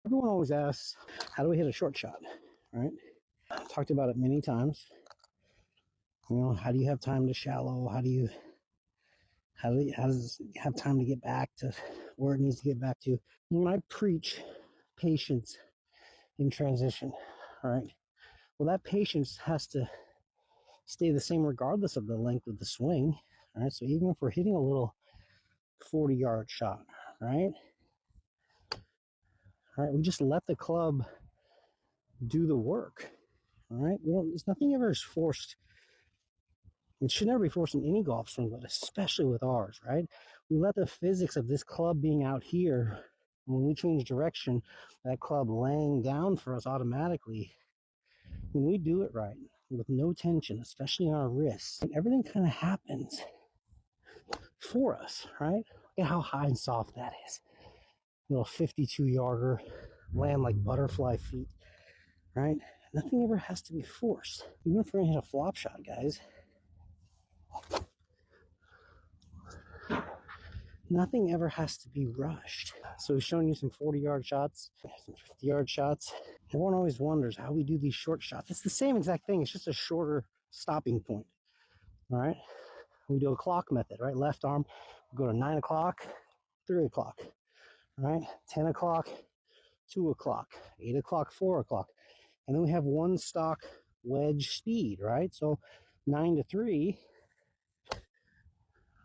Everyone always asks, how do we hit a short shot, right? I've talked about it many times. You know, how do you have time to shallow? How does it have time to get back to where it needs to get back to? When I preach patience in transition, all right, well, that patience has to stay the same regardless of the length of the swing, all right? So even if we're hitting a little 40-yard shot, right? All right, we just let the club do the work. All right, there's nothing ever is forced. It should never be forced in any golf swing, but especially with ours, right? We let the physics of this club being out here, when we change direction, that club laying down for us automatically. When we do it right, with no tension, especially on our wrists, everything kind of happens for us, right? Look at how high and soft that is. Little 52-yarder, land like butterfly feet, right? Nothing ever has to be forced. Even if we're going to hit a flop shot, guys, nothing ever has to be rushed. So we've shown you some 40-yard shots, some 50-yard shots. Everyone always wonders how we do these short shots. It's the same exact thing. It's just a shorter stopping point, all right? We do a clock method, right? Left arm, we go to 9 o'clock, 3 o'clock, right? 10 o'clock, 2 o'clock, 8 o'clock, 4 o'clock. And then we have one stock wedge speed, right? So 9 to 3,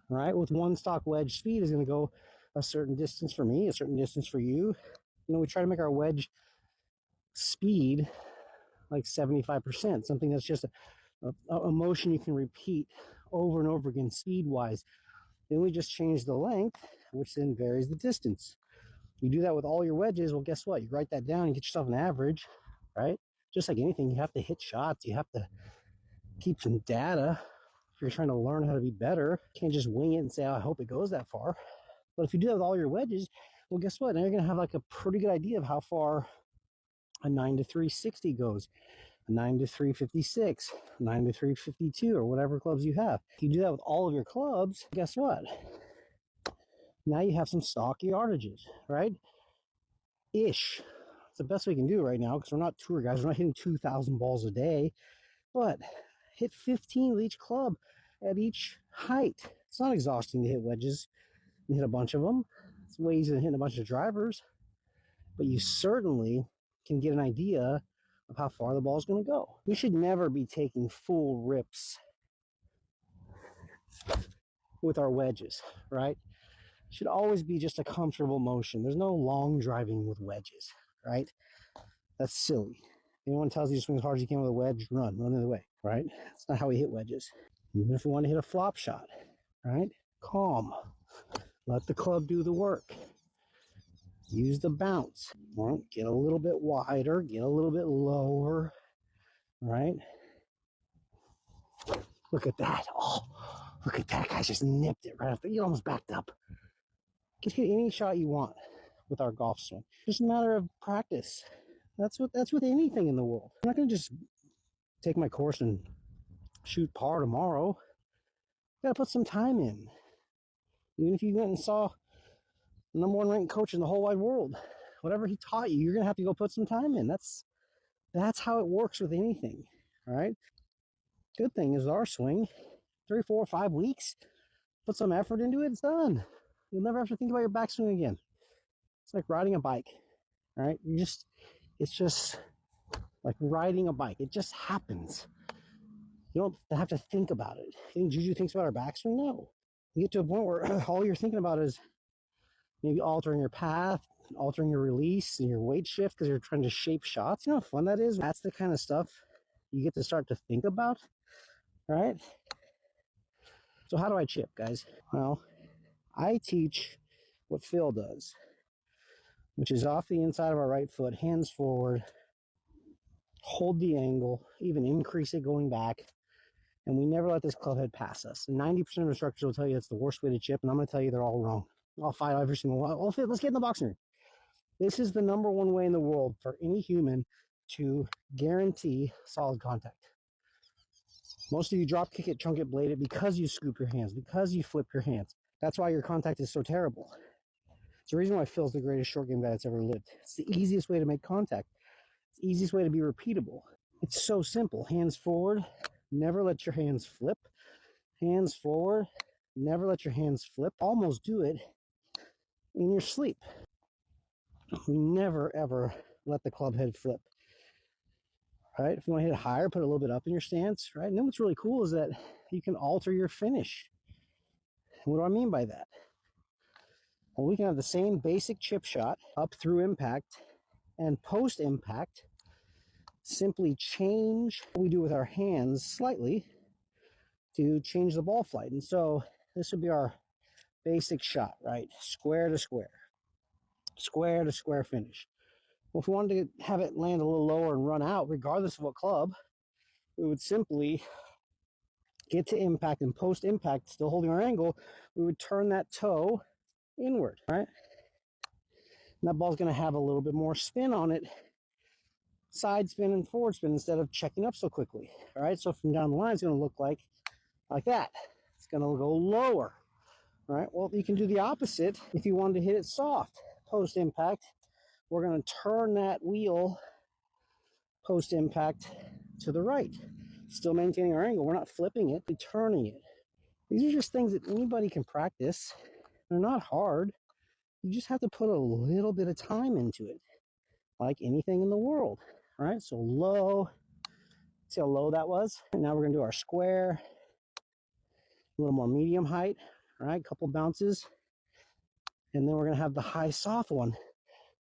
right? With one stock wedge speed is going to go a certain distance for me, a certain distance for you. You know, we try to make our wedge speed like 75%, something that's just a motion you can repeat over and over again speed-wise. Then we just change the length, which then varies the distance. You do that with all your wedges, well, guess what? You write that down and get yourself an average, right? Just like anything, you have to hit shots. You have to keep some data if you're trying to learn how to be better. You can't just wing it and say, oh, I hope it goes that far. But if you do that with all your wedges, well, guess what? Now you're going to have like a pretty good idea of how far a 9 to 360 goes, a 9 to 356, 9 to 352, or whatever clubs you have. If you do that with all of your clubs, guess what? Now you have some stock yardages, right? Ish. It's the best we can do right now because we're not tour guys. We're not hitting 2,000 balls a day, but hit 15 with each club at each height. It's not exhausting to hit wedges and hit a bunch of them. It's way easier than hitting a bunch of drivers, but you certainly can get an idea of how far the ball is going to go. We should never be taking full rips with our wedges, right? It should always be just a comfortable motion. There's no long driving with wedges, right? That's silly. Anyone tells you to swing as hard as you can with a wedge, run the other way, right? That's not how we hit wedges. Even if we want to hit a flop shot, right? Calm. Let the club do the work. Use the bounce. Well, get a little bit wider, get a little bit lower, right? Look at that. Oh, look at that. Guy just nipped it right after. You almost backed up. You can hit any shot you want with our golf swing. It's just a matter of practice. That's with anything in the world. I'm not going to just take my course and shoot par tomorrow. You got to put some time in. Even if you went and saw the number one ranked coach in the whole wide world, whatever he taught you, you're going to have to go put some time in. That's how it works with anything, all right? Good thing is our swing, 3, 4, 5 weeks, put some effort into it, it's done. You'll never have to think about your backswing again. It's like riding a bike, all right? It's just like riding a bike. It just happens. You don't have to think about it. You think Juju thinks about our backswing? No. You get to a point where all you're thinking about is maybe altering your path, altering your release and your weight shift because you're trying to shape shots. You know how fun that is? That's the kind of stuff you get to start to think about, right? So how do I chip, guys? Well, I teach what Phil does, which is off the inside of our right foot, hands forward, hold the angle, even increase it going back, and we never let this club head pass us. And 90% of instructors will tell you it's the worst way to chip, and I'm going to tell you they're all wrong. I'll fight every single one. Let's get in the boxing ring. This is the number one way in the world for any human to guarantee solid contact. Most of you drop kick it, chunk it, blade it because you scoop your hands, because you flip your hands. That's why your contact is so terrible. It's the reason why Phil's the greatest short game guy that's ever lived. It's the easiest way to make contact. It's the easiest way to be repeatable. It's so simple. Hands forward. Never let your hands flip. Hands forward. Never let your hands flip. Almost do it in your sleep. We never, ever let the club head flip. Right? If you want to hit it higher, put it a little bit up in your stance. Right? And then what's really cool is that you can alter your finish. What do I mean by that? Well, we can have the same basic chip shot up through impact, and post impact simply change what we do with our hands slightly to change the ball flight. And so this would be our basic shot, right? Square to square, square to square finish. Well, if we wanted to have it land a little lower and run out, regardless of what club, we would simply get to impact, and post impact, still holding our angle, we would turn that toe inward, right? And that ball's going to have a little bit more spin on it, side spin and forward spin, instead of checking up so quickly. All right, so from down the line, it's going to look like that. It's going to go lower. All right, well, you can do the opposite if you wanted to hit it soft. Post impact, we're going to turn that wheel post impact to the right, still maintaining our angle. We're not flipping it, we're turning it. These are just things that anybody can practice. They're not hard. You just have to put a little bit of time into it, like anything in the world. All right, so low. See how low that was? And now we're going to do our square, a little more medium height. All right, couple bounces. And then we're going to have the high soft one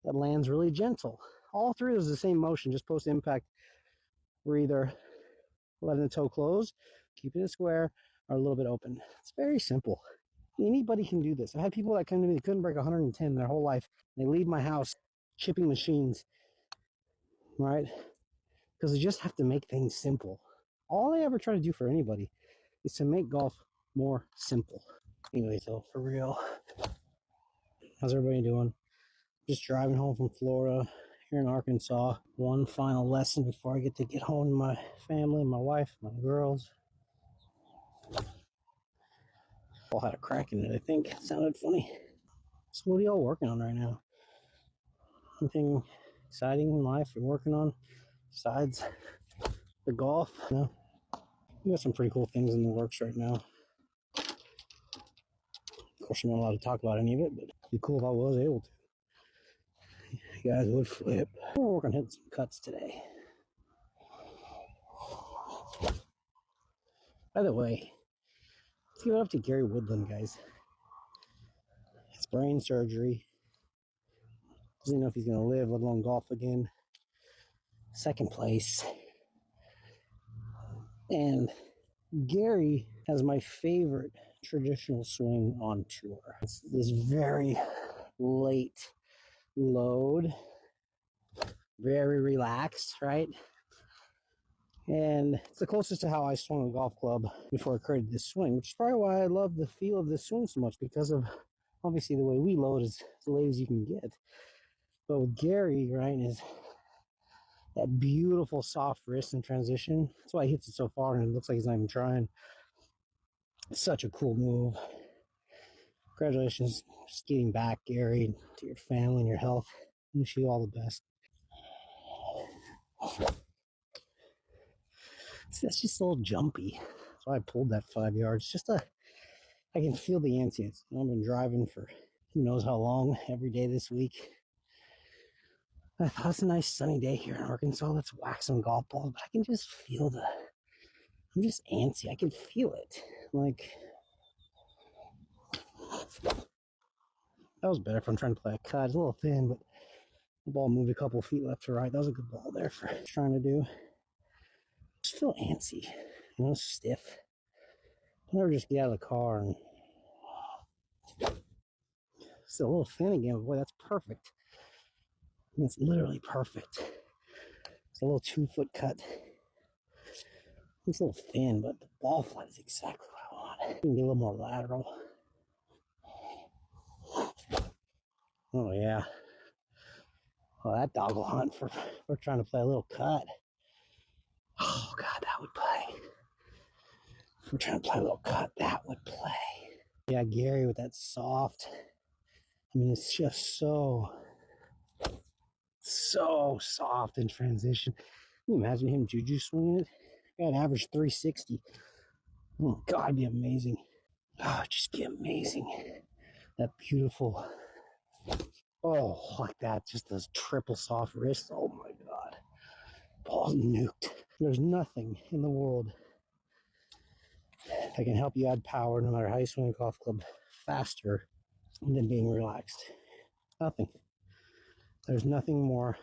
that lands really gentle. All three of those are the same motion, just post impact. We're either letting the toe close, keeping it square, or a little bit open. It's very simple. Anybody can do this. I've had people that come to me, they couldn't break 110 their whole life. They leave my house chipping machines, right? Because they just have to make things simple. All I ever try to do for anybody is to make golf more simple. Anyway, so for real, how's everybody doing? Just driving home from Florida, here in Arkansas. One final lesson before I get home to my family, my wife, my girls. All had a crack in it, I think. It sounded funny. So what are y'all working on right now? Anything exciting in life you're working on besides the golf? No? We got some pretty cool things in the works right now. Of course, I'm not allowed to talk about any of it, but it'd be cool if I was able to. You guys would flip. We're working on hitting some cuts today. By the way, let's give it up to Gary Woodland, guys. It's brain surgery. Doesn't know if he's going to live, let alone golf again. Second place. And Gary has my favorite traditional swing on tour. It's this very late load, very relaxed, right? And it's the closest to how I swung a golf club before I created this swing, which is probably why I love the feel of this swing so much, because of obviously the way we load is as late as you can get. But with Gary, right, is that beautiful soft wrist in transition. That's why he hits it so far, and it looks like he's not even trying. It's such a cool move. Congratulations, just getting back, Gary, to your family and your health. I wish you all the best. That's just a little jumpy. That's why I pulled that 5 yards. I can feel the antics. I've been driving for who knows how long every day this week. I thought it's a nice sunny day here in Arkansas. Let's whack some golf balls. But I can just feel I'm just antsy. I can feel it. Like, that was better if I'm trying to play a cut. It's a little thin, but the ball moved a couple feet left to right. That was a good ball there for trying to do. Just feel antsy, stiff. I never just get out of the car and it's a little thin again. Boy, that's perfect. It's literally perfect. It's a little 2-foot cut. It's a little thin, but the ball flight is exactly what I want. I can get a little more lateral. Oh yeah. Well, that dog will hunt for trying to play a little cut. Oh God, that would play. If we're trying to play a little cut, that would play. Yeah, Gary with that soft I mean, it's just so soft in transition. Can you imagine him Juju swinging it? Got average 360. Oh God, it'd be amazing. Oh, it'd just be amazing. That beautiful. Oh, like that. Just those triple soft wrists. Oh my God. Ball's nuked. There's nothing in the world that can help you add power, no matter how you swing a golf club, faster than being relaxed. Nothing. There's nothing more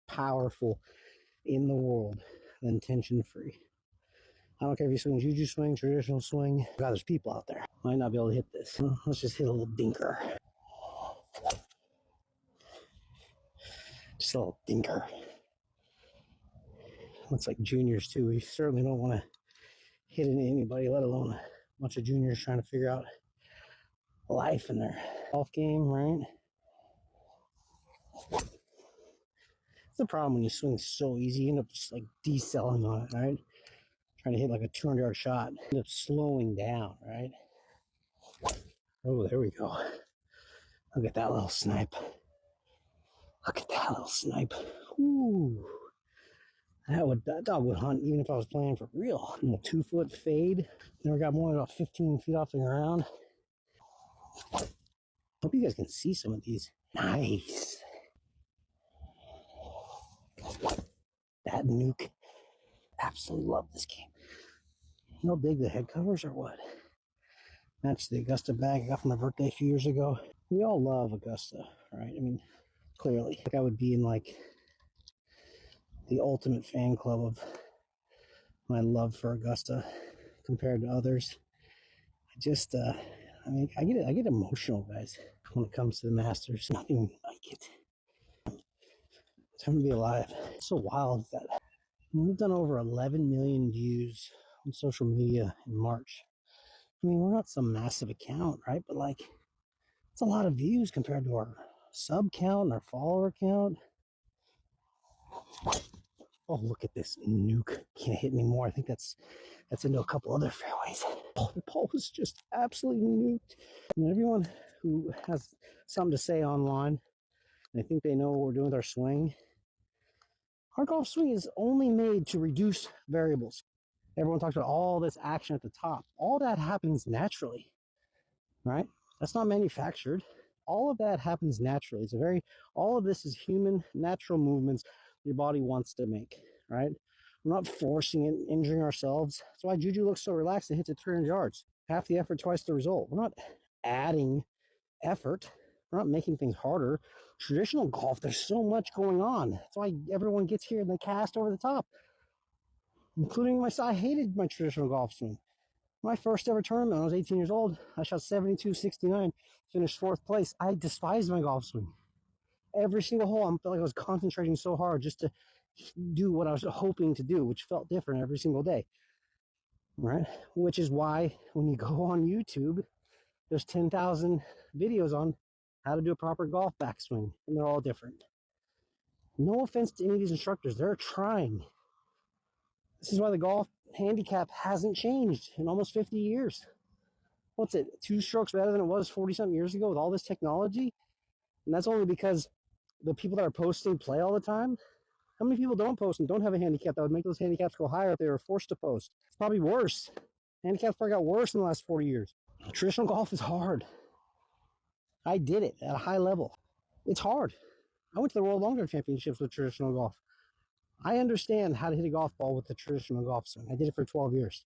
powerful in the world than tension free. I don't care if you swing Juju swing, traditional swing. God, there's people out there. Might not be able to hit this. Let's just hit a little dinker. Just a little dinker. Looks like juniors too. We certainly don't want to hit into anybody, let alone a bunch of juniors trying to figure out life in their golf game, right? It's the problem when you swing so easy, you end up just like decelling on it, right? Trying to hit like a 200-yard shot, end up slowing down, right? Oh, there we go. Look at that little snipe. Look at that little snipe. Ooh. That dog would hunt even if I was playing for real. A 2-foot fade. Never got more than about 15 feet off the ground. Hope you guys can see some of these. Nice. That nuke. Absolutely love this game. You'll dig the head covers or what? Match the Augusta bag I got for my birthday a few years ago. We all love Augusta, right? I mean, clearly. Like I would be in like the ultimate fan club of my love for Augusta compared to others. I mean, I get emotional, guys, when it comes to the Masters. Nothing like it. Time to be alive. It's so wild that we've done over 11 million views on social media in March. I mean, we're not some massive account, right? But like, it's a lot of views compared to our sub count and our follower count. Oh, look at this nuke. Can't hit anymore. I think that's into a couple other fairways. Oh, the ball was just absolutely nuked. And everyone who has something to say online, and I think they know what we're doing with our swing. Our golf swing is only made to reduce variables. Everyone talks about all this action at the top. All that happens naturally, right? That's not manufactured. All of that happens naturally. All of this is human, natural movements your body wants to make, right? We're not forcing it, injuring ourselves. That's why Juju looks so relaxed and hits it 300 yards. Half the effort, twice the result. We're not adding effort. We're not making things harder. Traditional golf, there's so much going on. That's why everyone gets here and they cast over the top, including myself. I hated my traditional golf swing. My first ever tournament when I was 18 years old, I shot 72-69, finished 4th place. I despised my golf swing. Every single hole, I felt like I was concentrating so hard just to do what I was hoping to do, which felt different every single day, right? Which is why when you go on YouTube, there's 10,000 videos on how to do a proper golf backswing, and they're all different. No offense to any of these instructors. They're trying. This is why the golf handicap hasn't changed in almost 50 years. What's it? 2 strokes better than it was 40-something years ago with all this technology? And that's only because the people that are posting play all the time. How many people don't post and don't have a handicap that would make those handicaps go higher if they were forced to post? It's probably worse. Handicaps probably got worse in the last 40 years. Traditional golf is hard. I did it at a high level. It's hard. I went to the World Long Drive Championships with traditional golf. I understand how to hit a golf ball with the traditional golf swing. I did it for 12 years.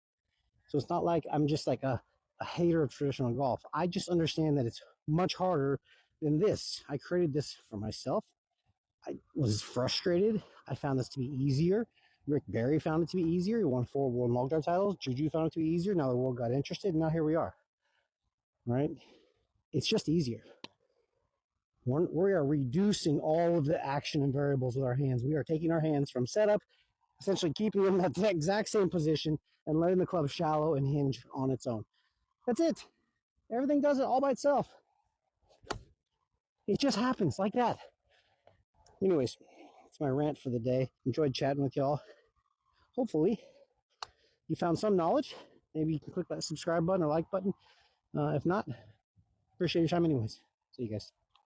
So it's not like I'm just like a hater of traditional golf. I just understand that it's much harder than this. I created this for myself. I was frustrated. I found this to be easier. Rick Barry found it to be easier. He won 4 World Long Drive titles. Juju found it to be easier. Now the world got interested, and now here we are. Right? It's just easier. We are reducing all of the action and variables with our hands. We are taking our hands from setup, essentially keeping them at the exact same position, and letting the club shallow and hinge on its own. That's it. Everything does it all by itself. It just happens like that. Anyways, it's my rant for the day. Enjoyed chatting with y'all. Hopefully, you found some knowledge. Maybe you can click that subscribe button or like button. If not, appreciate your time anyways. See you guys.